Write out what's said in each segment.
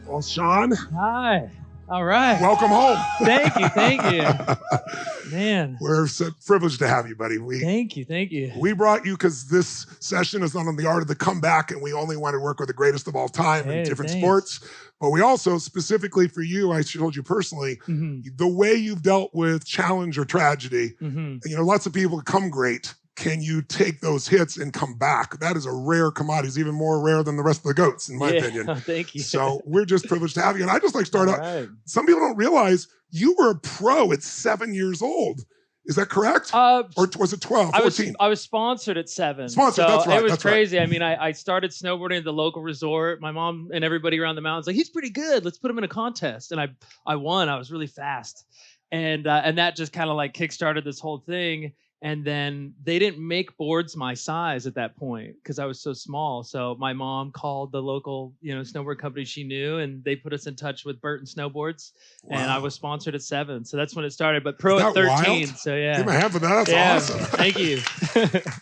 Well, Shaun. Hi. All right. Welcome home. Thank you. Man. We're so privileged to have you, buddy. Thank you. We brought you because this session is on the art of the comeback, and we only want to work with the greatest of all time in different sports. But we also, specifically for you, I told you personally, the way you've dealt with challenge or tragedy, lots of people come great. Can you take those hits and come back? That is a rare commodity. It's even more rare than the rest of the goats, in my opinion. Thank you. So we're just privileged to have you. And I just like start out. Right. Some people don't realize you were a pro at 7 years old. Is that correct? Or was it 12, 14? I was sponsored at 7. Sponsored, so that's right. It was that's crazy. Right. I mean, I started snowboarding at the local resort. My mom and everybody around the mountains like, he's pretty good. Let's put him in a contest. And I won. I was really fast. And that just kind of like kickstarted this whole thing. And then they didn't make boards my size at that point because I was so small. So my mom called the local, snowboard company she knew, and they put us in touch with Burton Snowboards. Wow. And I was sponsored at 7. So that's when it started. But pro at 13. Wild? So yeah. Give him a hand for that. That's awesome. Thank you.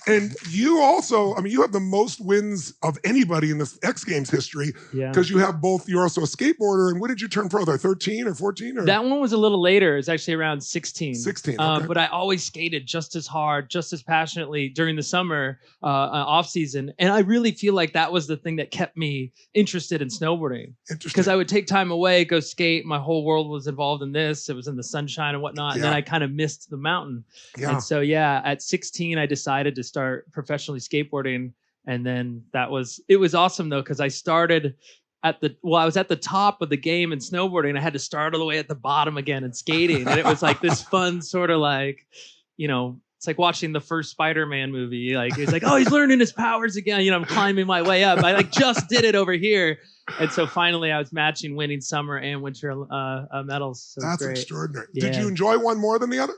And you also, you have the most wins of anybody in the X Games history because you have both. You're also a skateboarder. And when did you turn pro? There, 13 or 14? Or? That one was a little later. It's actually around 16. 16. Okay. But I always skated just as hard, just as passionately during the summer off season. And I really feel like that was the thing that kept me interested in snowboarding. Because I would take time away, go skate. My whole world was involved in this. It was in the sunshine and whatnot. And then I kind of missed the mountain. Yeah. And so, at 16, I decided to start professionally skateboarding. And then it was awesome though, because I started I was at the top of the game in snowboarding. And I had to start all the way at the bottom again in skating. And it was like this fun sort of like, it's like watching the first Spider-Man movie. Like it's like, oh, he's learning his powers again. I'm climbing my way up. I just did it over here. And so finally I was matching winning summer and winter medals. So that's great. Extraordinary. Yeah. Did you enjoy one more than the other?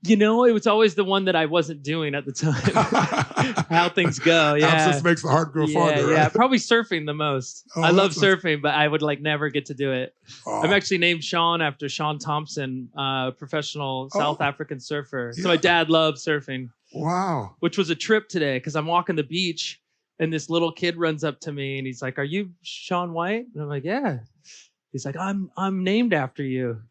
It was always the one that I wasn't doing at the time. How things go. Yeah. Absence makes the heart grow fonder. Yeah. Right? Probably surfing the most. I love surfing, but I would never get to do it. Oh. I'm actually named Shaun after Shaun Thompson, professional South African surfer. So my dad loved surfing. Wow. Which was a trip today because I'm walking the beach and this little kid runs up to me and he's like, "Are you Shaun White?" And I'm like, "Yeah." He's like, I'm named after you."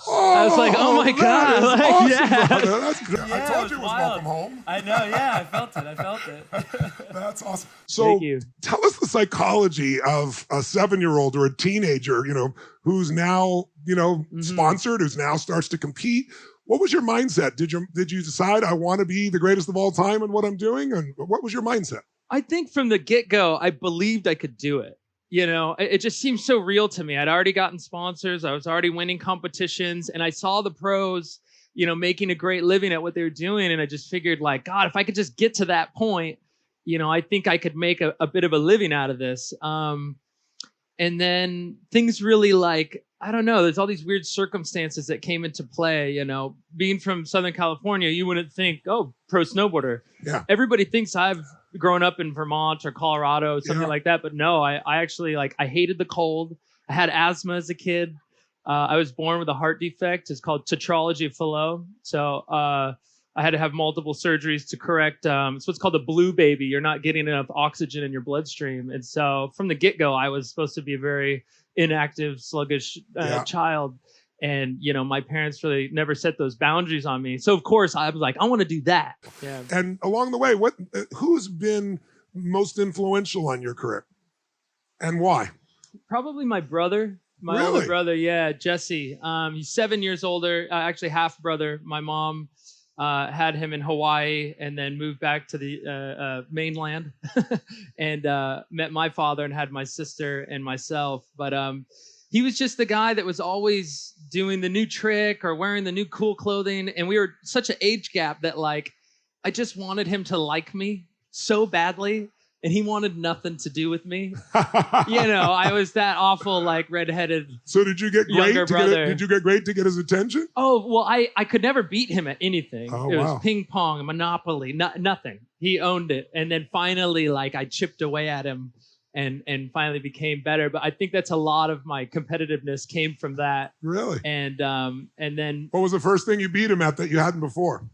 I was like, "Oh my God!" Awesome, yeah. I told you it was welcome home. I know. Yeah, I felt it. That's awesome. So, tell us the psychology of a 7-year-old or a teenager, who's now, sponsored, who's now starts to compete. What was your mindset? Did you decide I want to be the greatest of all time in what I'm doing, and what was your mindset? I think from the get-go, I believed I could do it. It just seems so real to me. I'd already gotten sponsors. I was already winning competitions and I saw the pros, making a great living at what they were doing. And I just figured like, God, if I could just get to that point, I think I could make a bit of a living out of this. And then things really I don't know, there's all these weird circumstances that came into play, being from Southern California, you wouldn't think, oh, pro snowboarder. Yeah. Everybody thinks I've grown up in Vermont or Colorado, something like that. But no, I actually I hated the cold. I had asthma as a kid. I was born with a heart defect. It's called tetralogy of Fallot. So I had to have multiple surgeries to correct. It's what's called a blue baby. You're not getting enough oxygen in your bloodstream. And so from the get-go, I was supposed to be a very inactive, sluggish child. And, my parents really never set those boundaries on me. So, of course, I was like, I want to do that. Yeah. And along the way, who's been most influential on your career and why? Probably my brother. My older brother, Jesse. He's 7 years older, actually half brother. My mom had him in Hawaii and then moved back to the mainland and met my father and had my sister and myself. But he was just the guy that was always doing the new trick or wearing the new cool clothing. And we were such an age gap that I just wanted him to like me so badly. And he wanted nothing to do with me. I was that awful, redheaded. So did you get great did you get great to get his attention? Oh, well, I could never beat him at anything. It was ping pong, Monopoly, nothing. He owned it. And then finally, I chipped away at him and finally became better. But I think that's a lot of my competitiveness came from that. Really? And then. What was the first thing you beat him at that you hadn't before?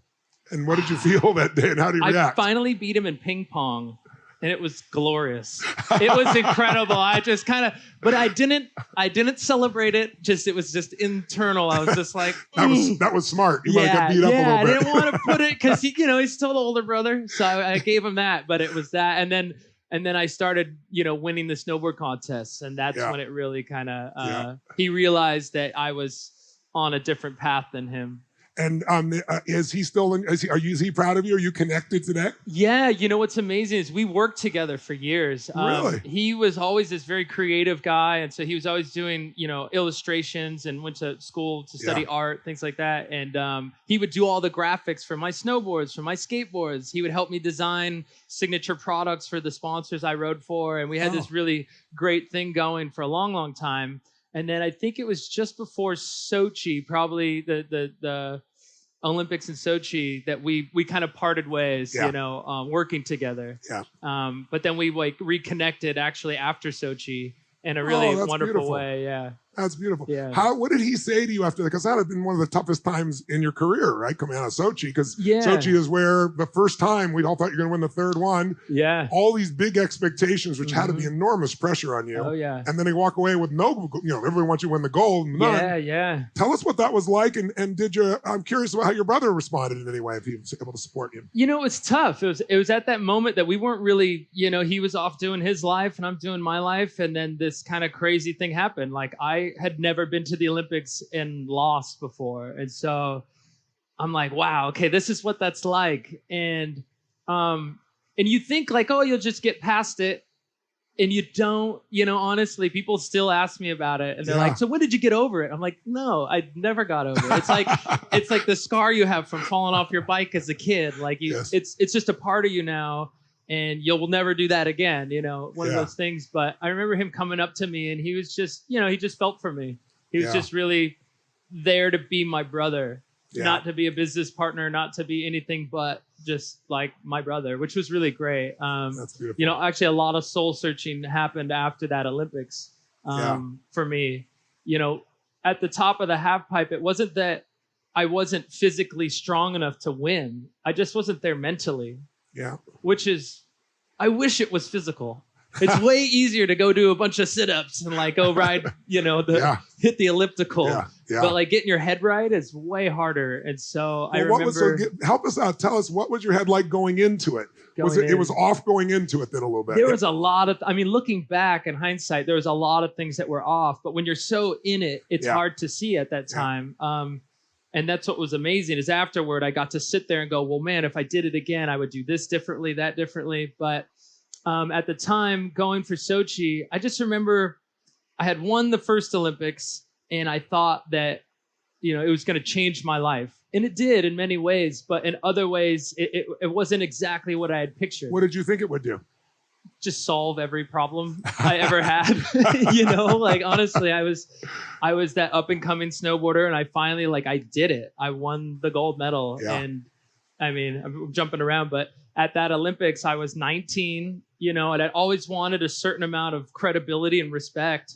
And what did you feel that day and how did you react? I finally beat him in ping pong. and it was glorious. It was incredible. I just kind of, but I didn't celebrate it. It was just internal. I was just like, that was smart. You might have got beat up a little bit. I didn't want to put it because he's still the older brother, so I gave him that. But it was that, and then I started, winning the snowboard contests, and that's when it really kind of he realized that I was on a different path than him. And is he still is he proud of you? Are you connected today? Yeah, what's amazing is we worked together for years. Really? He was always this very creative guy, and so he was always doing, illustrations and went to school to study art, things like that. And he would do all the graphics for my snowboards, for my skateboards. He would help me design signature products for the sponsors I rode for, and we had this really great thing going for a long, long time. And then I think it was just before Sochi, probably the Olympics in Sochi, that we kind of parted ways, working together. Yeah. But then we reconnected actually after Sochi in a really wonderful way. Yeah. That's beautiful. Yeah. What did he say to you after that? Because that had been one of the toughest times in your career, right? Coming out of Sochi, because Sochi is where the first time we all thought you were going to win the third one. Yeah. All these big expectations, which had to be enormous pressure on you. Oh yeah. And then they walk away with no, everyone wants you to win the gold. None. Yeah. Tell us what that was like, and I'm curious about how your brother responded in any way, if he was able to support you. It was tough. It was at that moment that we weren't really, he was off doing his life and I'm doing my life, and then this kind of crazy thing happened. Like I had never been to the Olympics and lost before. And so I'm like, wow, okay, this is what that's like. And you think like, oh, you'll just get past it. And you don't, honestly, people still ask me about it. And they're like, so when did you get over it? I'm like, no, I never got over it. It's like the scar you have from falling off your bike as a kid. Like it's just a part of you now. And you'll never do that again, one of those things. But I remember him coming up to me, and he was just, he just felt for me. He was just really there to be my brother, not to be a business partner, not to be anything but just like my brother, which was really great. That's beautiful. Actually a lot of soul searching happened after that Olympics for me. At the top of the half pipe, it wasn't that I wasn't physically strong enough to win. I just wasn't there mentally. Yeah. Which is, I wish it was physical. It's way easier to go do a bunch of sit-ups and like go ride, hit the elliptical. Yeah. But like getting your head right is way harder. And so I remember. Help us out. Tell us, what was your head like going into it? It was off going into it then a little bit. There was a lot of, looking back in hindsight, there was a lot of things that were off. But when you're so in it, it's hard to see at that time. And that's what was amazing, is afterward, I got to sit there and go, well, man, if I did it again, I would do this differently, that differently. But at the time, going for Sochi, I just remember I had won the first Olympics, and I thought that, it was going to change my life. And it did in many ways, but in other ways, it wasn't exactly what I had pictured. What did you think it would do? Just solve every problem I ever had. Honestly, I was that up and coming snowboarder, and I finally, I did it. I won the gold medal. And I'm jumping around, but at that Olympics, I was 19, and I'd always wanted a certain amount of credibility and respect,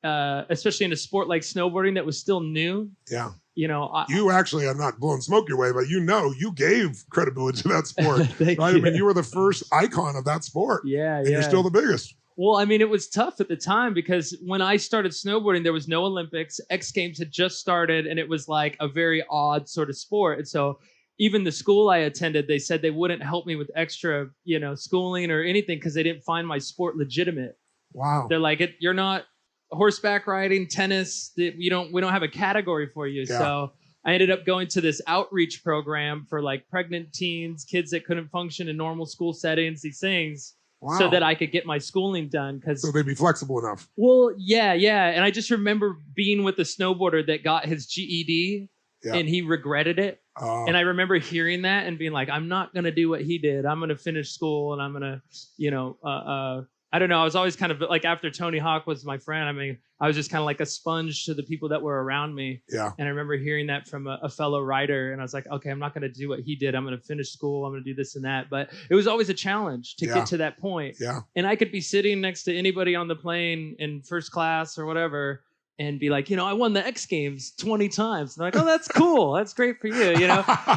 especially in a sport like snowboarding that was still new. Yeah. You actually, I'm not blowing smoke your way, but you gave credibility to that sport, right? You. You were the first icon of that sport. Yeah, and you're still the biggest. Well, it was tough at the time because when I started snowboarding, there was no Olympics. X Games had just started, and it was like a very odd sort of sport. And so even the school I attended, they said they wouldn't help me with extra, schooling or anything because they didn't find my sport legitimate. Wow. They're like, you're not horseback riding, tennis, we don't have a category for you. Yeah. So I ended up going to this outreach program for pregnant teens, kids that couldn't function in normal school settings, these things. Wow. So that I could get my schooling done. So they'd be flexible enough. Well, yeah. And I just remember being with a snowboarder that got his GED and he regretted it. And I remember hearing that and being like, I'm not going to do what he did. I'm going to finish school and I'm going to, I don't know. I was always kind of after Tony Hawk was my friend. I was just kind of like a sponge to the people that were around me. Yeah. And I remember hearing that from a fellow writer, and I was like, okay, I'm not going to do what he did. I'm going to finish school. I'm going to do this and that. But it was always a challenge to get to that point. Yeah. And I could be sitting next to anybody on the plane in first class or whatever, and be like, I won the X Games 20 times. And they're like, oh, that's cool. That's great for you,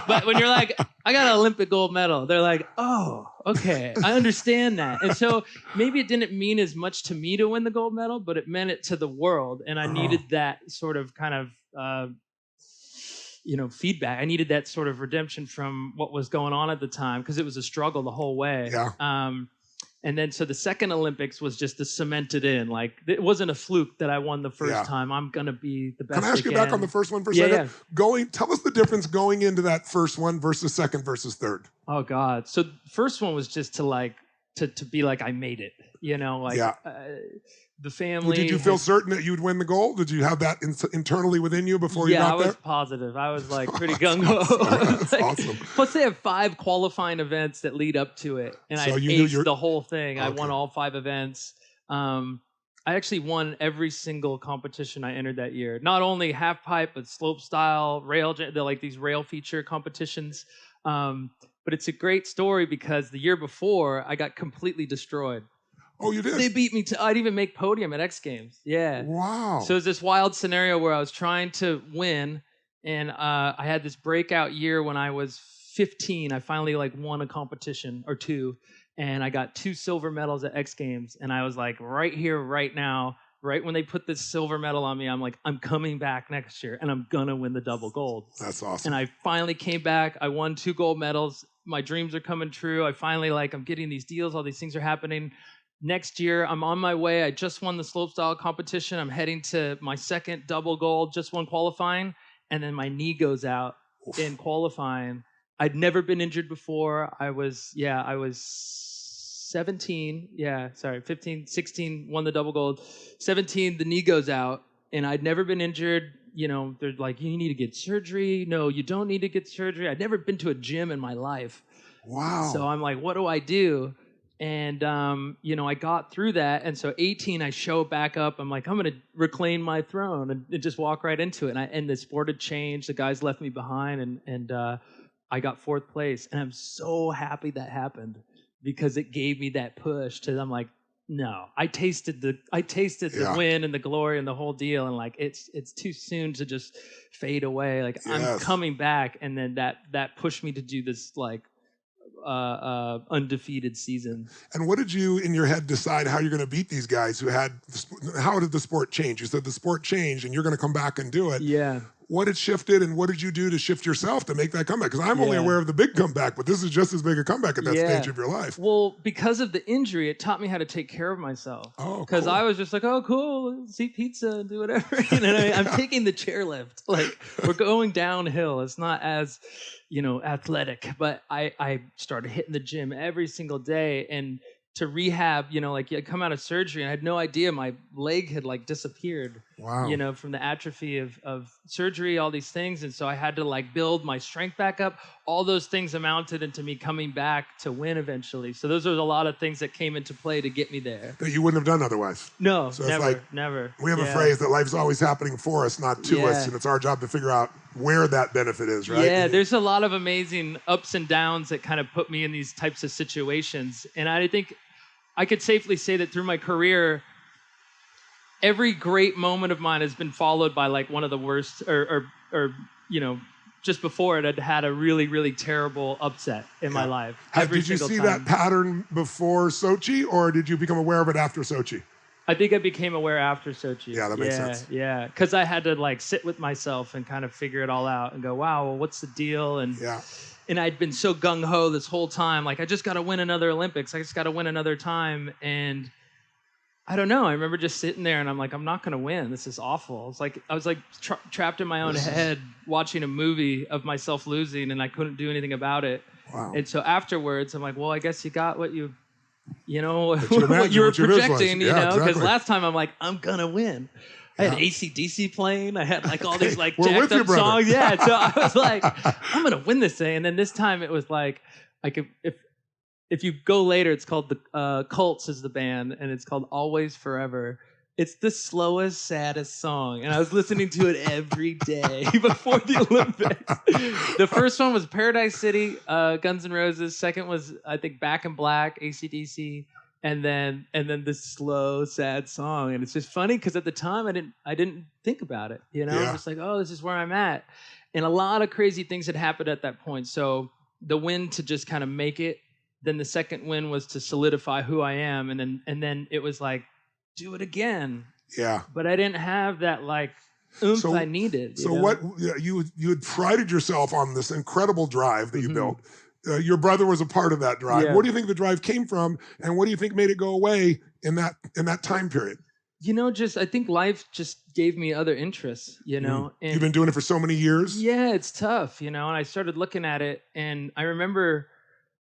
But when you're like, I got an Olympic gold medal, they're like, oh, okay, I understand that. And so maybe it didn't mean as much to me to win the gold medal, but it meant it to the world. And I needed that sort of kind of, feedback. I needed that sort of redemption from what was going on at the time, because it was a struggle the whole way. Yeah. And then so the second Olympics was just the cemented in. Like, it wasn't a fluke that I won the first time. I'm going to be the best again. Can I ask you back on the first one for a second? Yeah. Tell us the difference going into that first one versus second versus third. Oh, God. So the first one was just to be like, I made it. The family. Did you feel certain that you'd win the gold? Did you have that internally within you before you got there? Yeah, I was positive. I was like pretty gung-ho. That's awesome. Plus, they have 5 qualifying events that lead up to it. And I aced the whole thing. Okay. I won all 5 events. I actually won every single competition I entered that year. Not only half pipe, but slope style, rail. They're like these rail feature competitions. But it's a great story because the year before, I got completely destroyed. Oh, you did? They beat me I'd even make podium at X Games. Yeah. Wow. So it was this wild scenario where I was trying to win, and I had this breakout year when I was 15. I finally won a competition or 2, and I got 2 silver medals at X Games, and I was like, right here, right now, right when they put this silver medal on me, I'm like, I'm coming back next year, and I'm gonna win the double gold. That's awesome. And I finally came back. I won 2 gold medals. My dreams are coming true. I finally I'm getting these deals. All these things are happening. Next year, I'm on my way. I just won the slopestyle competition. I'm heading to my second double gold, just won qualifying, and then my knee goes out in qualifying. I'd never been injured before. I was 17. 15, 16, won the double gold. 17, the knee goes out, and I'd never been injured. They're like, you need to get surgery. No, you don't need to get surgery. I'd never been to a gym in my life. Wow. So I'm like, what do I do? And, I got through that. And so 18, I show back up. I'm like, I'm going to reclaim my throne and just walk right into it. And the sport had changed. The guys left me behind, and I got 4th place. And I'm so happy that happened because it gave me that push I'm like, no, I tasted the win and the glory and the whole deal. And it's too soon to just fade away. Yes. I'm coming back. And then that pushed me to do this undefeated season. And what did you in your head decide how you're going to beat these guys how did the sport change? You said the sport changed and you're going to come back and do it. Yeah. What had shifted, and what did you do to shift yourself to make that comeback? Because I'm only aware of the big comeback, but this is just as big a comeback at that stage of your life. Well, because of the injury, it taught me how to take care of myself. Oh, because I was just like, oh, cool, let's eat pizza, do whatever. I'm taking the chairlift. We're going downhill. It's not as, athletic. But I started hitting the gym every single day, and to rehab, I come out of surgery and I had no idea my leg had disappeared. Wow. From the atrophy of surgery, all these things. And so I had to build my strength back up. All those things amounted into me coming back to win eventually. So those are a lot of things that came into play to get me there. That you wouldn't have done otherwise. No, so never. We have a phrase that life's always happening for us, not to us. And it's our job to figure out where that benefit is, right? Yeah, there's a lot of amazing ups and downs that kind of put me in these types of situations. And I think I could safely say that through my career, every great moment of mine has been followed by one of the worst, or just before it, I'd had a really, really terrible upset in my life. Did you see that pattern before Sochi, or did you become aware of it after Sochi? I think I became aware after Sochi. Yeah, that makes sense. Yeah, because I had to sit with myself and kind of figure it all out and go, wow, well, what's the deal? And I'd been so gung-ho this whole time, I just got to win another Olympics. I just got to win another time. And I don't know. I remember just sitting there and I'm like, I'm not going to win. This is awful. I was trapped in my own head watching a movie of myself losing, and I couldn't do anything about it. Wow. And so afterwards, I'm like, well, I guess you got what you were projecting, because exactly. Last time I'm like, I'm going to win. I had AC/DC playing. I had all these jacked up brother. songs. Yeah, so I was like, I'm gonna win this thing. And then this time it was if you go later, it's called the Cults is the band, and it's called Always Forever. It's the slowest, saddest song, and I was listening to it every day before the Olympics. The first one was Paradise City, Guns N' Roses. Second was, I think, Back in Black, AC/DC. and then this slow, sad song. And it's just funny because at the time I didn't think about it. You know, I'm just like, oh, this is where I'm at. And a lot of crazy things had happened at that point. So the win to just kind of make it, then the second win was to solidify who I am, and then it was like, do it again. Yeah. But I didn't have that like oomph I needed. So what you had prided yourself on this incredible drive that you built. Your brother was a part of that drive. Yeah. Where do you think the drive came from, and what do you think made it go away in that time period? You know, I think life just gave me other interests, you know. And you've been doing it for so many years? Yeah, it's tough, you know. And I started looking at it, and I remember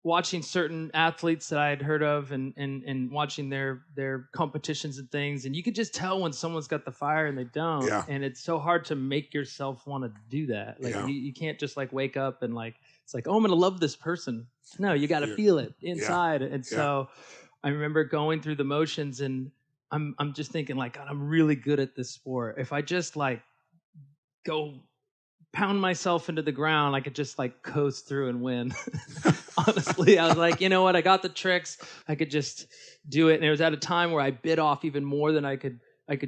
watching certain athletes that I had heard of and watching their competitions and things. And you could just tell when someone's got the fire and they don't. Yeah. And it's so hard to make yourself want to do that. Like you can't just like wake up and like, it's like, oh, I'm going to love this person. No, you got to feel it inside. And so I remember going through the motions, and I'm just thinking like, God, I'm really good at this sport. If I just like go pound myself into the ground, I could just like coast through and win. Honestly, I was like, you know what? I got the tricks. I could just do it. And it was at a time where I bit off even more than I could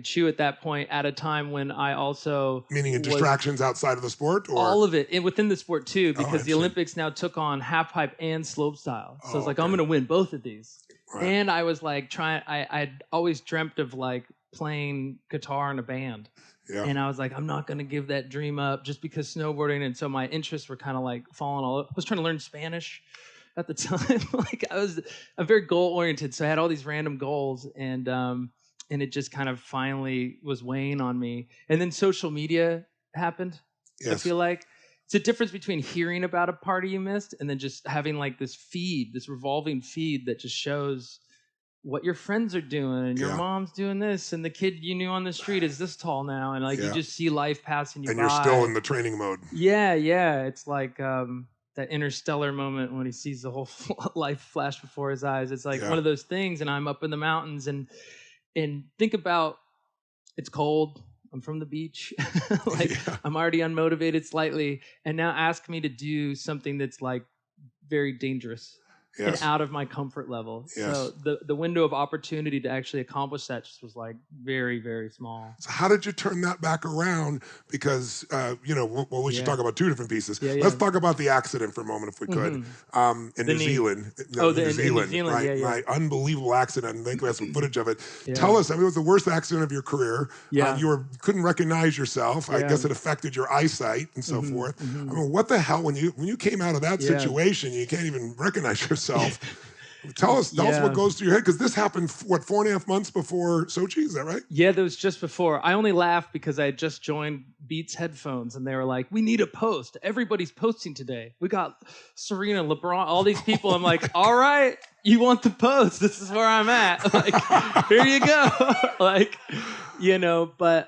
chew at that point, at a time when I also... Meaning in distractions outside of the sport? Or? All of it, and within the sport too, because the Olympics now took on half pipe and slopestyle. So I was like, I'm going to win both of these. Right. And I was like I'd always dreamt of like playing guitar in a band. Yeah. And I was like, I'm not going to give that dream up just because snowboarding. And so my interests were kind of like falling all over. I was trying to learn Spanish at the time. Like I'm very goal oriented. So I had all these random goals, and it just kind of finally was weighing on me. And then social media happened. Yes. I feel like it's a difference between hearing about a party you missed and then just having like this feed, this revolving feed that just shows what your friends are doing, and your mom's doing this, and the kid you knew on the street is this tall now, and like you just see life passing you by. And you're still in the training mode. Yeah. It's like that interstellar moment when he sees the whole life flash before his eyes. It's like one of those things, and I'm up in the mountains, and think about, it's cold. I'm from the beach. I'm already unmotivated slightly, and now ask me to do something that's like very dangerous. And out of my comfort level. So the window of opportunity to actually accomplish that just was like very, very small. So how did you turn that back around? Because, we should talk about two different pieces. Let's talk about the accident for a moment, if we could. In New Zealand. New Zealand. Right. Unbelievable accident. I think we have some footage of it. Tell us, it was the worst accident of your career. You couldn't recognize yourself. I guess it affected your eyesight and so forth. I mean, what the hell, when you came out of that situation, you can't even recognize yourself. Tell us what goes through your head, because this happened 4.5 months before Sochi, is that right? Yeah, that was just before. I only laughed because I had just joined Beats headphones, and they were like, we need a post. Everybody's posting today. We got Serena, LeBron, all these people. I'm like, all right, you want the post? This is where I'm at. Like, here you go. Like, but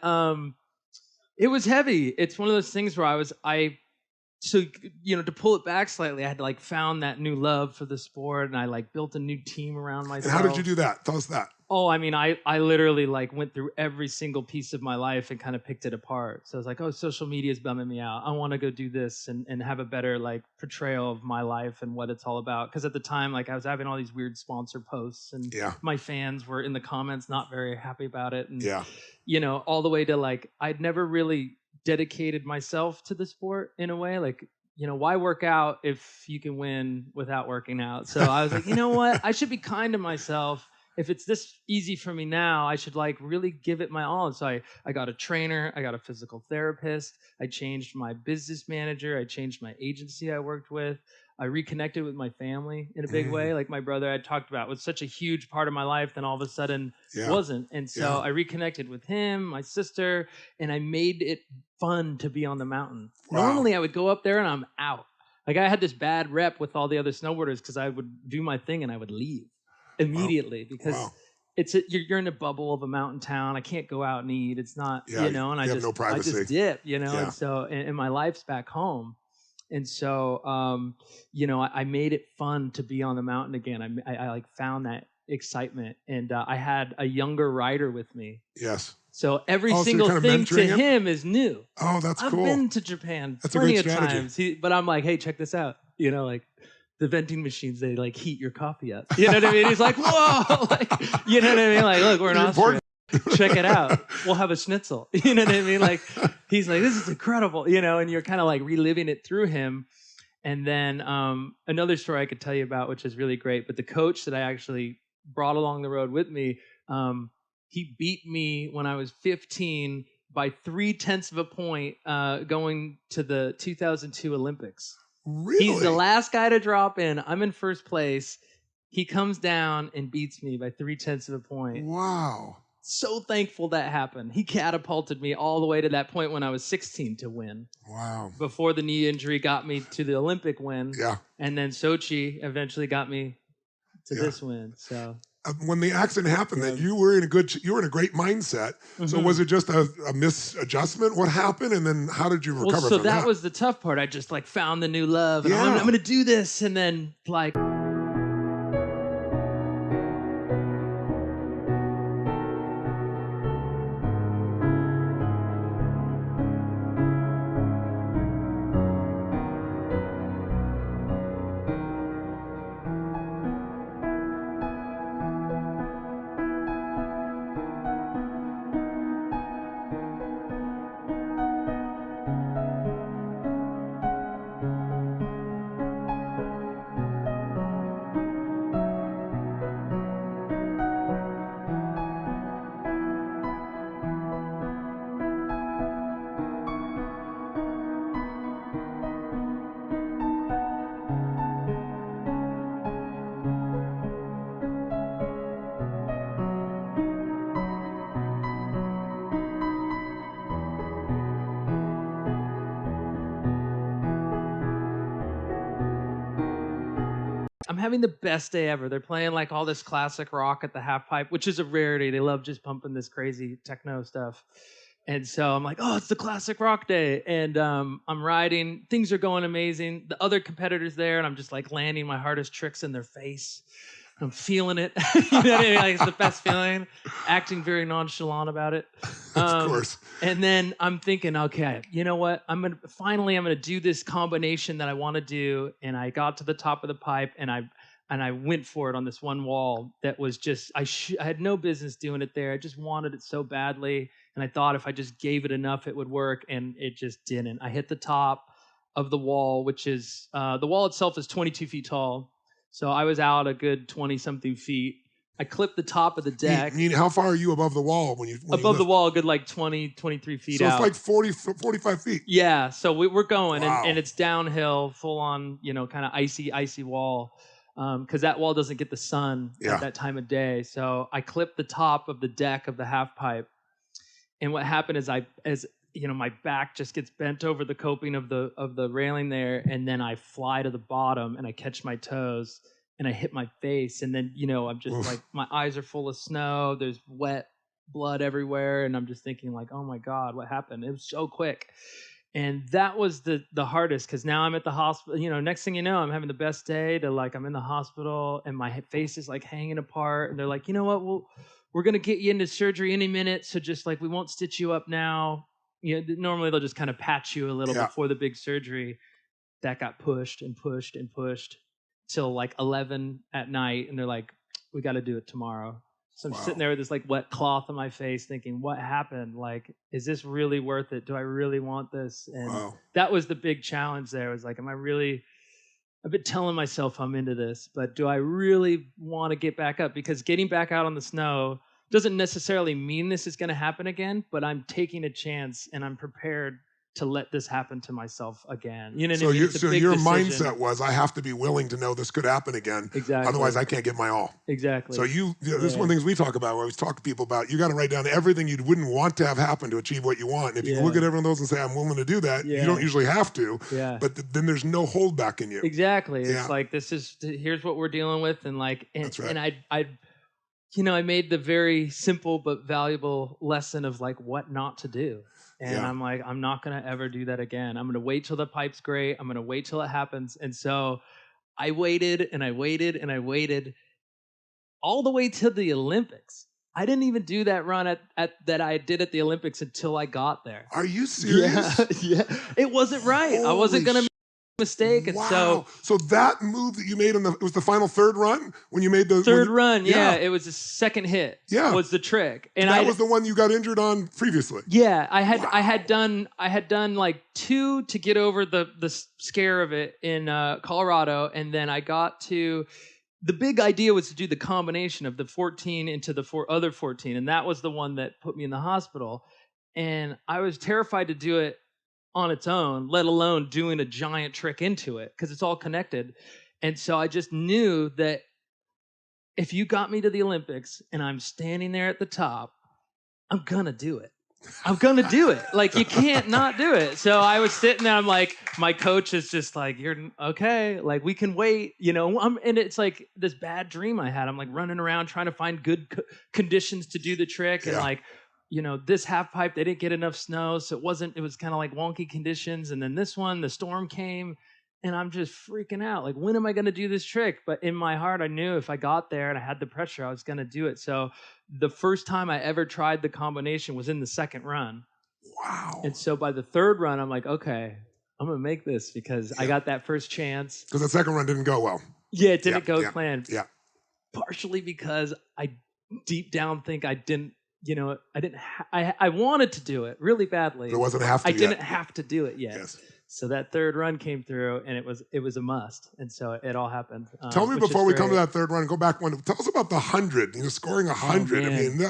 it was heavy. It's one of those things where So, to pull it back slightly, I had like found that new love for the sport, and I like built a new team around myself. And how did you do that? Tell us that. Oh, I mean, I literally like went through every single piece of my life and kind of picked it apart. So I was like, oh, social media is bumming me out. I want to go do this and have a better like portrayal of my life and what it's all about. Because at the time, like I was having all these weird sponsor posts, and my fans were in the comments not very happy about it. And, all the way to like, I'd never really dedicated myself to the sport in a way, like, why work out if you can win without working out? So I was like, you know what? I should be kind to myself. If it's this easy for me now, I should like really give it my all. And so I got a trainer, I got a physical therapist, I changed my business manager, I changed my agency I worked with. I reconnected with my family in a big way. Like my brother I talked about was such a huge part of my life, then all of a sudden wasn't. And so I reconnected with him, my sister, and I made it fun to be on the mountain. Wow. Normally I would go up there and I'm out. Like I had this bad rep with all the other snowboarders because I would do my thing and I would leave immediately because you're in a bubble of a mountain town. I can't go out and eat. It's not, and I just, no privacy. I just dip, and so, and my life's back home. And so, I made it fun to be on the mountain again. I like found that excitement, and I had a younger rider with me. Yes. So every single thing to him is new. Oh, that's cool. I've been to Japan plenty of times, but I'm like, hey, check this out. the vending machines, they like heat your coffee up. You know what I mean? He's like, whoa, like, you know what I mean? Like, look, we're in Austria. Check it out. We'll have a schnitzel. You know what I mean? Like, he's like, this is incredible, you know, and you're kind of like reliving it through him. And then another story I could tell you about, which is really great, but the coach that I actually brought along the road with me, he beat me when I was 15 by 0.3 of a point going to the 2002 Olympics. Really? He's the last guy to drop in. I'm in first place. He comes down and beats me by 0.3 of a point. Wow. So thankful that happened. He catapulted me all the way to that point when I was 16 to win. Wow. Before the knee injury got me to the Olympic win. Yeah. And then Sochi eventually got me to this win. So when the accident happened, that you were in a great mindset. So was it just a misadjustment? What happened, and then how did you recover from that? So that was the tough part. I just like found the new love, and I'm going to do this, and then like. I'm having the best day ever. They're playing like all this classic rock at the half pipe, which is a rarity. They love just pumping this crazy techno stuff. And so I'm like, oh, it's the classic rock day. And I'm riding. Things are going amazing. The other competitors there, and I'm just like landing my hardest tricks in their face. I'm feeling it. You know what I mean? Like, it's the best feeling. Acting very nonchalant about it. Of course. And then I'm thinking, okay, you know what? I'm gonna do this combination that I want to do. And I got to the top of the pipe, and I went for it on this one wall that was just I had no business doing it there. I just wanted it so badly, and I thought if I just gave it enough, it would work, and it just didn't. I hit the top of the wall, which is the wall itself is 22 feet tall. So I was out a good 20-something feet. I clipped the top of the deck. How far are you above the wall when you above the wall, a good like 20, 23 feet out. So it's like 40, 45 feet. Yeah, so we're going, wow. and it's downhill, full on, kind of icy wall, because that wall doesn't get the sun at that time of day. So I clipped the top of the deck of the half pipe, and what happened is my back just gets bent over the coping of the railing there, and then I fly to the bottom, and I catch my toes, and I hit my face, and then I'm just like, my eyes are full of snow, there's wet blood everywhere, and I'm just thinking like, oh my God, what happened? It was so quick. And that was the hardest, because now I'm at the hospital. Next thing you know, I'm having the best day. I'm in the hospital, and my face is like hanging apart, and they're like, you know what, we're gonna get you into surgery any minute, so just like, we won't stitch you up now. Normally they'll just kind of patch you a little before the big surgery. That got pushed and pushed and pushed till like 11 at night, and they're like, we got to do it tomorrow. So I'm sitting there with this like wet cloth on my face thinking, what happened? Like, is this really worth it? Do I really want this? And that was the big challenge there. It was like, I've been telling myself I'm into this, but do I really want to get back up? Because getting back out on the snow doesn't necessarily mean this is going to happen again, but I'm taking a chance, and I'm prepared to let this happen to myself again. You know what I mean? So your mindset was, I have to be willing to know this could happen again. Exactly. Otherwise, I can't get my all. Exactly. So this is one of the things we talk about, where I always talk to people about, you got to write down everything you wouldn't want to have happen to achieve what you want. And if you look at every one of those and say, I'm willing to do that, you don't usually have to. Yeah. But then there's no holdback in you. Exactly. It's like, here's what we're dealing with. And like, That's right. and I made the very simple but valuable lesson of like what not to do. And I'm like, I'm not going to ever do that again. I'm going to wait till the pipe's great. I'm going to wait till it happens. And so I waited and I waited and I waited all the way to the Olympics. I didn't even do that run that I did at the Olympics until I got there. Are you serious? Yeah. It wasn't right. I wasn't going to mistake. And so that move that you made it was the final third run when you made the third run. Yeah, it was the second hit. Yeah, was the trick, and that was the one you got injured on previously. Yeah, I had done like 2 to get over the scare of it in Colorado, and then I got to. The big idea was to do the combination of the 14 into the other 14, and that was the one that put me in the hospital. And I was terrified to do it on its own, let alone doing a giant trick into it, because it's all connected. And so I just knew that if you got me to the Olympics and I'm standing there at the top, I'm gonna do it. I'm gonna do it. Like, you can't not do it. So I was sitting there, I'm like, my coach is just like, you're okay, like, we can wait, and it's like this bad dream I had. I'm like running around trying to find good conditions to do the trick. And like, this half pipe, they didn't get enough snow, so it was kind of like wonky conditions. And then this one, the storm came, and I'm just freaking out. Like, when am I gonna do this trick? But in my heart, I knew if I got there and I had the pressure, I was gonna do it. So the first time I ever tried the combination was in the second run. Wow. And so by the third run, I'm like, okay, I'm going to make this, because I got that first chance. Because the second run didn't go well. Yeah, it didn't go as planned. Yeah. Partially because I deep down think I didn't, I wanted to do it really badly. There wasn't a have to I didn't have to do it yet. Yes. So that third run came through, and it was a must, and so it all happened. Tell me before we come to that third run, go back one. Tell us about the 100. Scoring 100.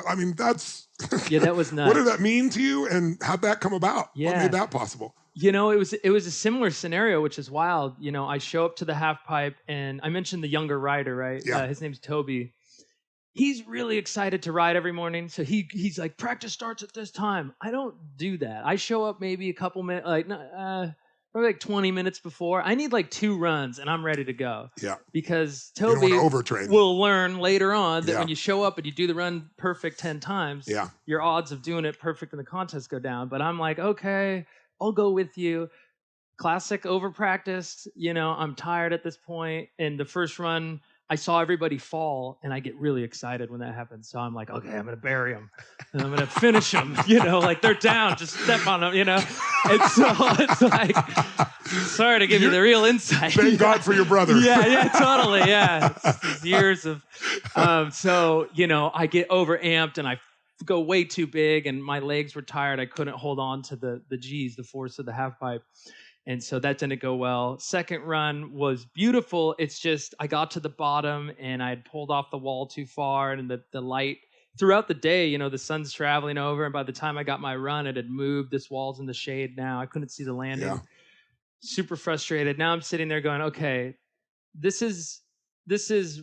I mean, that's yeah, that was nuts. What did that mean to you, and how'd that come about? Yeah. What made that possible? It was a similar scenario, which is wild. I show up to the half pipe, and I mentioned the younger rider, right? Yeah. His name's Toby. He's really excited to ride every morning, so he's like, practice starts at this time. I don't do that. I show up maybe a couple minutes, probably like 20 minutes before. I need like 2 runs, and I'm ready to go. Yeah. Because Toby will learn later on that when you show up and you do the run perfect 10 times, your odds of doing it perfect in the contest go down. But I'm like, okay, I'll go with you. Classic over-practiced. I'm tired at this point. And the first run, I saw everybody fall, and I get really excited when that happens. So I'm like, okay, I'm going to bury them, and I'm going to finish them, like they're down, just step on them, And so it's like, sorry to give you the real insight. Thank God for your brother. Yeah, totally, yeah. It's years of, I get overamped, and I go way too big, and my legs were tired. I couldn't hold on to the G's, the force of the half pipe. And so that didn't go well. Second run was beautiful. It's just I got to the bottom, and I had pulled off the wall too far, and the light throughout the day, the sun's traveling over, and by the time I got my run, it had moved. This wall's in the shade now. I couldn't see the landing. Yeah. Super frustrated. Now I'm sitting there going, okay, this is the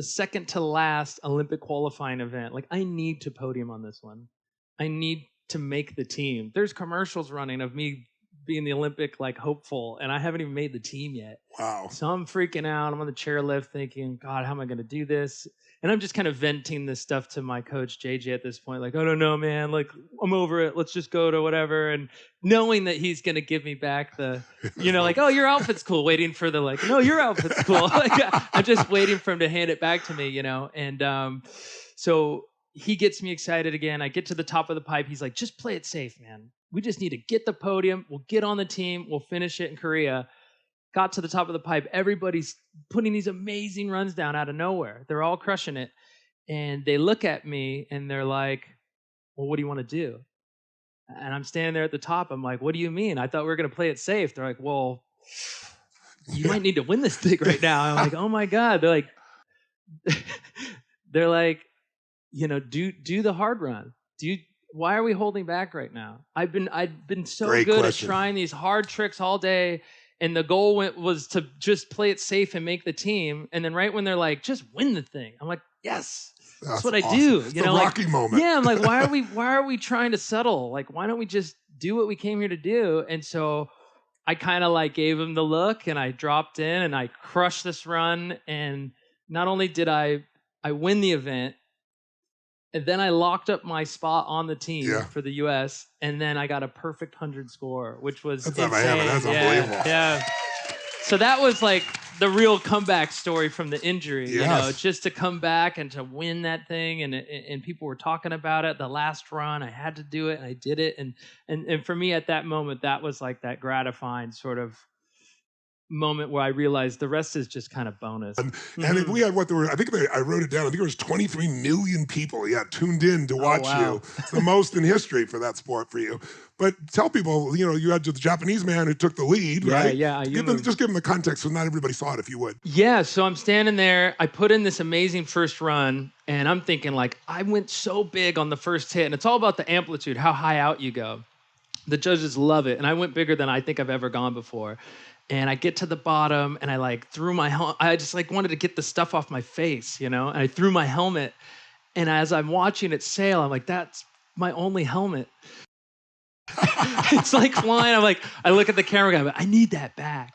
second to last Olympic qualifying event. Like, I need to podium on this one. I need to make the team. There's commercials running of me being the Olympic hopeful, and I haven't even made the team yet. Wow. So I'm freaking out. I'm on the chairlift thinking, God, how am I going to do this? And I'm just kind of venting this stuff to my coach, JJ, at this point. Like, I don't know, man. Like, I'm over it. Let's just go to whatever. And knowing that he's going to give me back the, oh, your outfit's cool. Waiting for the, no, your outfit's cool. I'm just waiting for him to hand it back to me, And so he gets me excited again. I get to the top of the pipe. He's like, just play it safe, man. We just need to get the podium. We'll get on the team. We'll finish it in Korea. Got to the top of the pipe. Everybody's putting these amazing runs down out of nowhere. They're all crushing it. And they look at me, and they're like, well, what do you want to do? And I'm standing there at the top. I'm like, what do you mean? I thought we were going to play it safe. They're like, well, you might need to win this thing right now. I'm like, oh, my God. They're like, do the hard run. Why are we holding back right now? I've been so Great good question. at trying these hard tricks all day, and the goal was to just play it safe and make the team. And then right when they're like, just win the thing, I'm like, yes, that's what awesome. I do. It's the Rocky moment. Yeah, I'm like, why are we trying to settle? Like, why don't we just do what we came here to do? And so I kind of gave him the look, and I dropped in, and I crushed this run. And not only did I win the event, and then I locked up my spot on the team for the U.S., and then I got a perfect 100 score, which was insane. That's unbelievable. Yeah. So that was like the real comeback story from the injury, you know, just to come back and to win that thing. And people were talking about it. The last run, I had to do it, and I did it. And for me at that moment, that was like that gratifying sort of moment where I realized the rest is just kind of bonus. And if we had I wrote it down. I think there was 23 million people tuned in to watch you. It's the most in history for that sport for you. But tell people, you had the Japanese man who took the lead, right? Yeah. Just give them the context so not everybody saw it, if you would. Yeah, so I'm standing there. I put in this amazing first run, and I'm thinking like, I went so big on the first hit, and it's all about the amplitude, how high out you go. The judges love it, and I went bigger than I think I've ever gone before. And I get to the bottom, and I like threw my helmet. I just like wanted to get the stuff off my face, and I threw my helmet. And as I'm watching it sail, I'm like, that's my only helmet. It's like flying. I'm like, I look at the camera guy, but I need that back.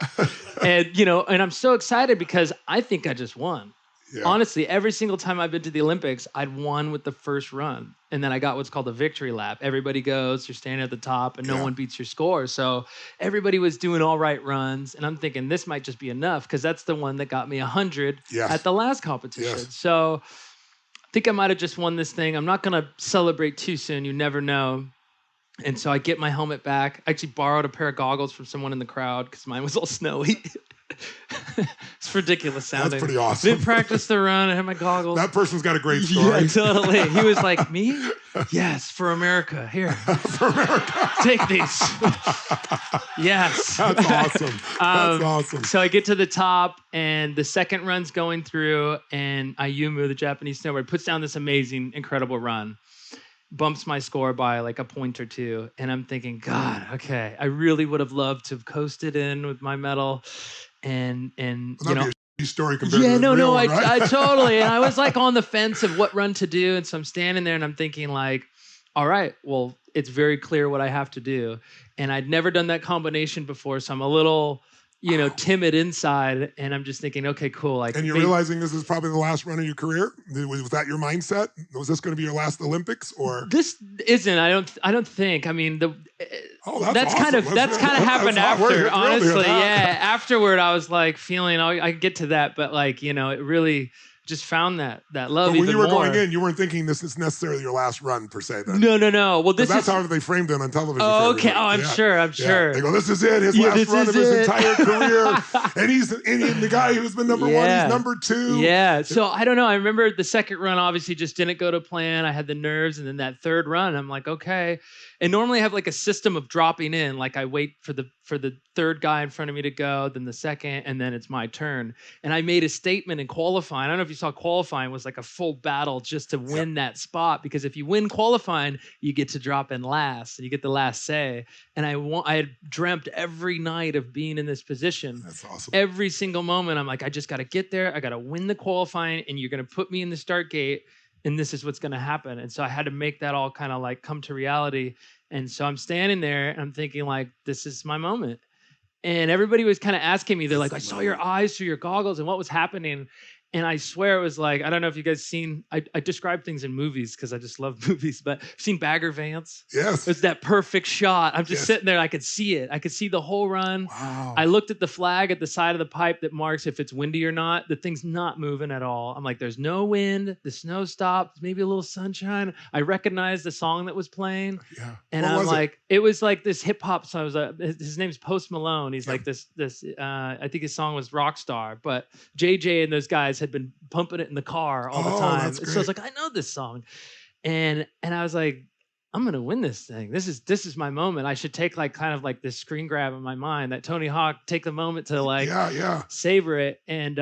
And and I'm so excited because I think I just won. Yeah. Honestly, every single time I've been to the Olympics, I'd won with the first run. And then I got what's called a victory lap. Everybody goes, you're standing at the top, and no one beats your score. So everybody was doing all right runs. And I'm thinking this might just be enough because that's the one that got me 100 at the last competition. Yes. So I think I might have just won this thing. I'm not going to celebrate too soon. You never know. And so I get my helmet back. I actually borrowed a pair of goggles from someone in the crowd because mine was all snowy. It's ridiculous sounding. That's pretty awesome. Didn't practice the run. I had my goggles. That person's got a great story. Yeah, totally. He was like, me? Yes, for America. Here. For America. Take these. Yes. That's awesome. That's awesome. So I get to the top, and the second run's going through, and Ayumu, the Japanese snowboarder, puts down this amazing, incredible run. Bumps my score by like a point or two. And I'm thinking, God, okay, I really would have loved to have coasted in with my medal. And story compared to the real one, right? I totally. And I was like on the fence of what run to do. And so I'm standing there and I'm thinking like, all right, well, it's very clear what I have to do. And I'd never done that combination before. So I'm a little, timid inside. And I'm just thinking, okay, cool. And you're realizing this is probably the last run of your career? Was that your mindset? Was this going to be your last Olympics, or? This isn't. I don't think. I mean, that's awesome. kind of happened after. Honestly, yeah. Afterward, I was like feeling. I get to that, but like it really just found that love. But when even you were more. going in, you weren't thinking this is necessarily your last run per se. Then no. Well, that's how they framed it on television. Oh, okay. Oh, I'm sure. They go, this is it. His last run of his entire career, and he's the guy who's been number one. He's number two. Yeah. So I don't know. I remember the second run obviously just didn't go to plan. I had the nerves, and then that third run, I'm like, okay. And normally I have like a system of dropping in. Like I wait for the third guy in front of me to go, then the second, and then it's my turn. And I made a statement in qualifying. I don't know if you saw qualifying was like a full battle just to win that spot, because if you win qualifying, you get to drop in last and you get the last say. And I had dreamt every night of being in this position. That's awesome. Every single moment, I'm like, I just got to get there. I got to win the qualifying, and you're going to put me in the start gate. And this is what's going to happen. And so I had to make that all kind of like come to reality. And so I'm standing there and I'm thinking like, this is my moment. And everybody was kind of asking me, they're like, I saw your eyes through your goggles and what was happening. And I swear it was like, I don't know if you guys seen, I describe things in movies because I just love movies, but seen Bagger Vance? Yes. It's that perfect shot. I'm just sitting there. I could see it. I could see the whole run. Wow. I looked at the flag at the side of the pipe that marks if it's windy or not. The thing's not moving at all. I'm like, there's no wind. The snow stopped. Maybe a little sunshine. I recognized the song that was playing. Yeah. And I'm like, it was like this hip hop song. His name's Post Malone. He's like this, I think his song was Rockstar, but JJ and those guys had been pumping it in the car all the time. So I was like, I know this song. And I was like, I'm gonna win this thing. This is my moment. I should take like kind of like this screen grab in my mind that Tony Hawk, take the moment to like savor it. And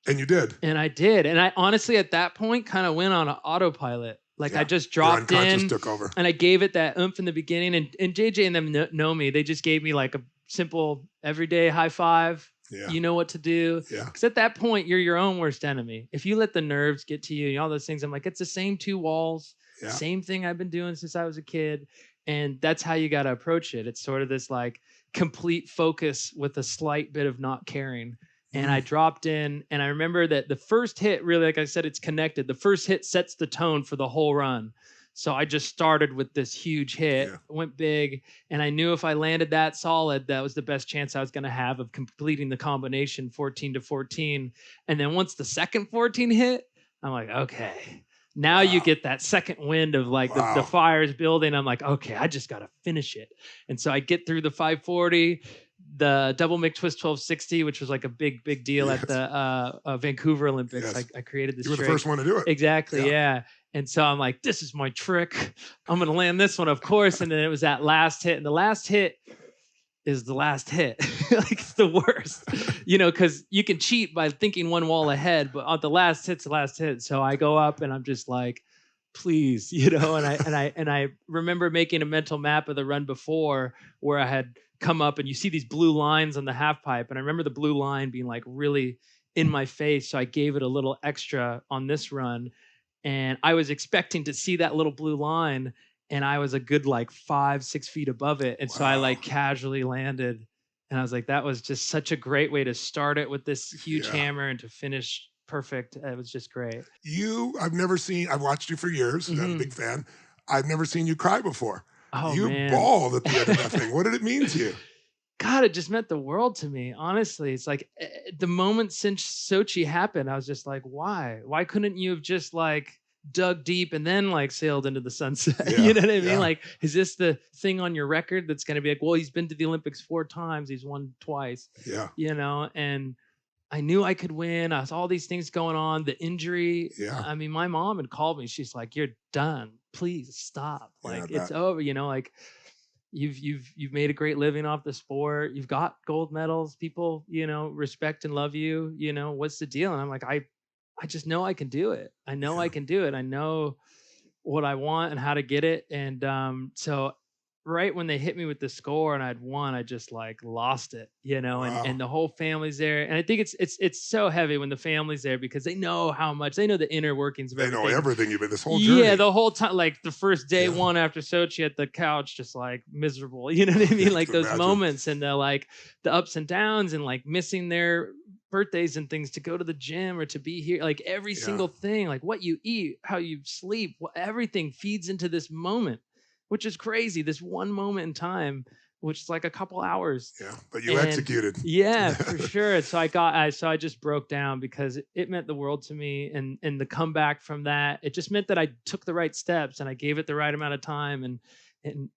you did. And I did. And I honestly at that point kind of went on an autopilot. Like I just dropped in took over. And I gave it that oomph in the beginning. And JJ and them know me. They just gave me like a simple everyday high five. Yeah. You know what to do. Because at that point, you're your own worst enemy. If you let the nerves get to you and all those things, I'm like, it's the same two walls, same thing I've been doing since I was a kid. And that's how you got to approach it. It's sort of this like complete focus with a slight bit of not caring. And I dropped in, and I remember that the first hit, really, like I said, it's connected. The first hit sets the tone for the whole run. So I just started with this huge hit, went big, and I knew if I landed that solid, that was the best chance I was going to have of completing the combination 14 to 14. And then once the second 14 hit, I'm like, okay, now you get that second wind of like the fire's building. I'm like, okay, I just got to finish it. And so I get through the 540, the double McTwist 1260, which was like a big deal at the Vancouver Olympics. I created this. You were the first one to do it. Exactly. Yeah. And so I'm like, this is my trick. I'm going to land this one, of course. And then it was that last hit. And the last hit is the last hit. Like, it's the worst, because you can cheat by thinking one wall ahead, but on the last hit's the last hit. So I go up and I'm just like, please, and I remember making a mental map of the run before where I had come up and you see these blue lines on the half pipe. And I remember the blue line being like really in my face. So I gave it a little extra on this run. And I was expecting to see that little blue line, and I was a good like 5-6 feet above it. And so I like casually landed, and I was like, that was just such a great way to start it with this huge hammer and to finish perfect. It was just great. I've watched you for years. I'm a big fan. I've never seen you cry before. Oh, you man. bawled at the end of that thing. What did it mean to you? God, it just meant the world to me. Honestly, it's like the moment since Sochi happened, I was just like, why? Why couldn't you have just like dug deep and then like sailed into the sunset? You know what I mean? Like, is this the thing on your record that's going to be like, well, he's been to the Olympics 4 times. He's won twice. And I knew I could win. I was all these things going on. The injury. I mean, my mom had called me. She's like, you're done. Please stop. Like, it's over. Like, you've made a great living off the sport. You've got gold medals. People, respect and love you. What's the deal? And I'm like, I just know I can do it. I know I can do it. I know what I want and how to get it. And so right when they hit me with the score and I'd won, I just like lost it, and the whole family's there. And I think it's so heavy when the family's there because they know they know the inner workings of everything. They know everything. You've been this whole journey. Yeah, the whole time, like the first day one after Sochi at the couch, just like miserable. You know what I mean? Like those moments and the like the ups and downs and like missing their birthdays and things to go to the gym or to be here, like every single thing, like what you eat, how you sleep, everything feeds into this moment, which is crazy. This one moment in time, which is like a couple hours. Yeah, but you executed. Yeah, for sure. So I just broke down because it meant the world to me, and the comeback from that, it just meant that I took the right steps and I gave it the right amount of time, and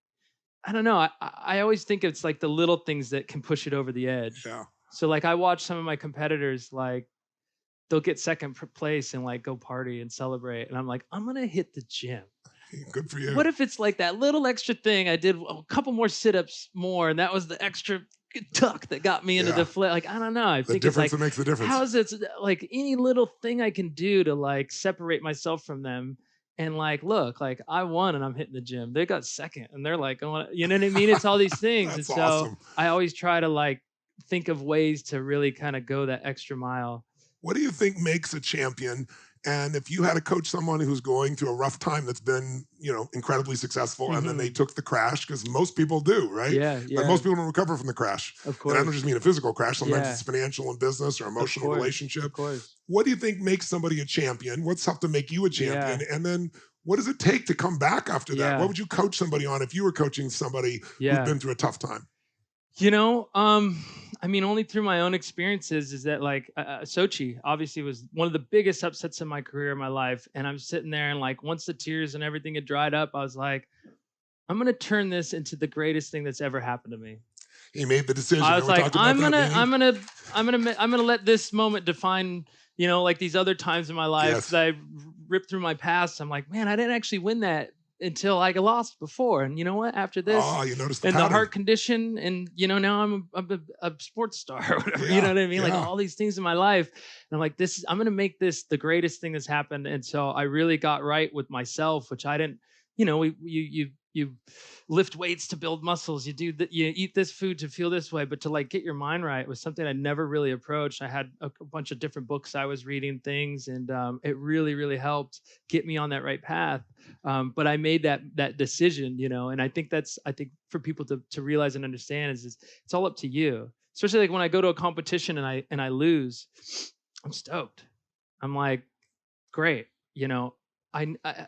I don't know. I always think it's like the little things that can push it over the edge. Yeah. So like I watch some of my competitors, like they'll get second place and like go party and celebrate, and I'm like, I'm gonna hit the gym. Good for you. What if it's like that little extra thing? I did a couple more sit-ups more, and that was the extra tuck that got me into the flip. Like, I don't know. I think it's like, that makes the difference. How is it like any little thing I can do to like separate myself from them? And like, look, like I won and I'm hitting the gym. They got second and they're like going, you know what I mean? It's all these things. And so awesome. I always try to like think of ways to really kind of go that extra mile. What do you think makes a champion? And if you had to coach someone who's going through a rough time that's been, incredibly successful, and then they took the crash, because most people do, right? Yeah. But most people don't recover from the crash. Of course. And I don't just mean a physical crash. Sometimes it's financial and business or emotional relationship. Of course. What do you think makes somebody a champion? What's helped to make you a champion? Yeah. And then what does it take to come back after that? What would you coach somebody on if you were coaching somebody who'd been through a tough time? I mean, only through my own experiences is that like Sochi obviously was one of the biggest upsets in my career, in my life. And I'm sitting there and like, once the tears and everything had dried up, I was like, I'm going to turn this into the greatest thing that's ever happened to me. He made the decision. I was like, I'm going to let this moment define, like these other times in my life that I ripped through my past. I'm like, man, I didn't actually win that until I lost before. And you know what? After this, you noticed the and pattern. The heart condition, and now I'm a sports star or whatever. You know what I mean? Like all these things in my life. And I'm like, I'm going to make this the greatest thing that's happened. And so I really got right with myself, which I didn't, you lift weights to build muscles. You eat this food to feel this way, but to like get your mind right was something I never really approached. I had a bunch of different books I was reading things, and it really, really helped get me on that right path. But I made that decision, and I think for people to realize and understand is it's all up to you. Especially like when I go to a competition and I lose, I'm stoked. I'm like, great,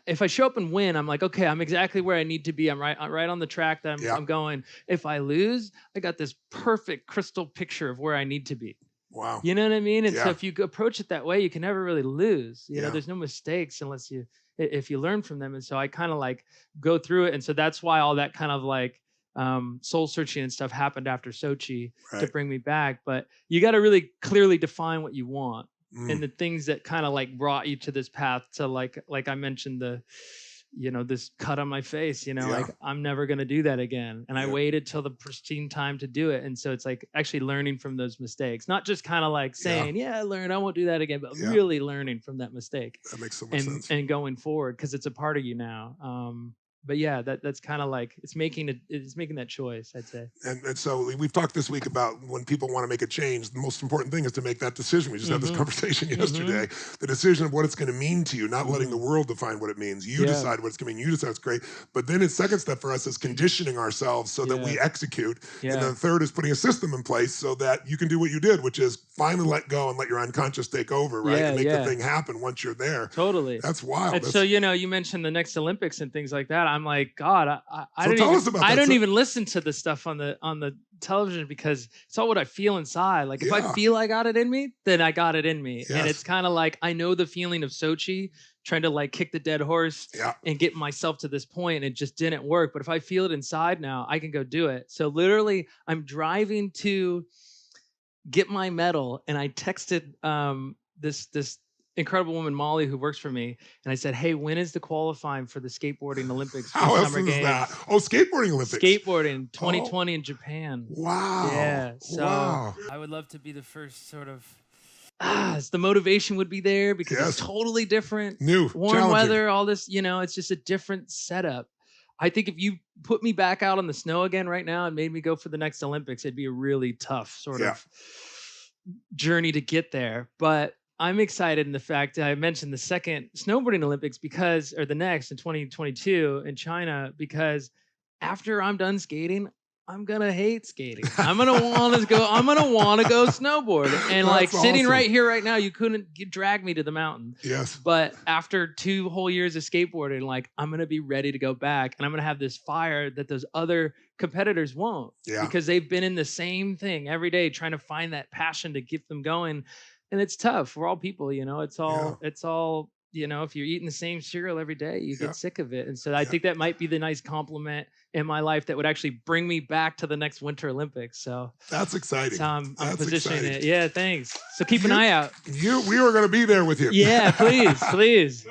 if I show up and win, I'm like, okay, I'm exactly where I need to be. I'm right on the track that I'm going. If I lose, I got this perfect crystal picture of where I need to be. Wow. You know what I mean? And so if you approach it that way, you can never really lose. You know, there's no mistakes if you learn from them. And so I kind of like go through it. And so that's why all that kind of like soul searching and stuff happened after Sochi to bring me back. But you got to really clearly define what you want. And the things that kind of like brought you to this path to like I mentioned this cut on my face, like I'm never going to do that again. And I waited till the pristine time to do it. And so it's like actually learning from those mistakes, not just kind of like saying, I learned, I won't do that again, but really learning from that mistake. That makes so much sense. And going forward, because it's a part of you now. But yeah, that's kind of like it's making that choice, I'd say. And so we've talked this week about when people want to make a change, the most important thing is to make that decision. We just had this conversation yesterday. The decision of what it's going to mean to you, not letting the world define what it means. You decide what it's going to mean. You decide it's great. But then its second step for us is conditioning ourselves so that we execute. And then the third is putting a system in place so that you can do what you did, which is finally let go and let your unconscious take over, right? And make the thing happen once you're there. Totally. That's wild. And so, you mentioned the next Olympics and things like that. I'm like, God, I don't even listen to the stuff on the television because it's all what I feel inside. Like if I feel I got it in me, then I got it in me. And it's kind of like, I know the feeling of Sochi, trying to like kick the dead horse and get myself to this point, and it just didn't work. But if I feel it inside now, I can go do it. So literally I'm driving to get my medal, and I texted this incredible woman, Molly, who works for me. And I said, hey, when is the qualifying for the skateboarding Olympics? How else is that? Oh, skateboarding Olympics. Skateboarding 2020 in Japan. Wow. Yeah. So I would love to be the first sort of, the motivation would be there because it's totally different. New, warm weather, all this, it's just a different setup. I think if you put me back out on the snow again right now and made me go for the next Olympics, it'd be a really tough sort of journey to get there. But I'm excited in the fact that I mentioned the second snowboarding Olympics or the next in 2022 in China, because after I'm done skating, I'm gonna hate skating. I'm gonna want to go snowboard. And like sitting right here, right now, you couldn't drag me to the mountain. Yes. But after 2 whole years of skateboarding, like I'm gonna be ready to go back, and I'm gonna have this fire that those other competitors won't. Yeah. Because they've been in the same thing every day, trying to find that passion to keep them going. And it's tough. We're all people, it's all, if you're eating the same cereal every day, you get sick of it. And so I think that might be the nice compliment in my life that would actually bring me back to the next Winter Olympics. So that's exciting. So I'm positioning it. Yeah, thanks. So keep an eye out. We are going to be there with you. Yeah, please.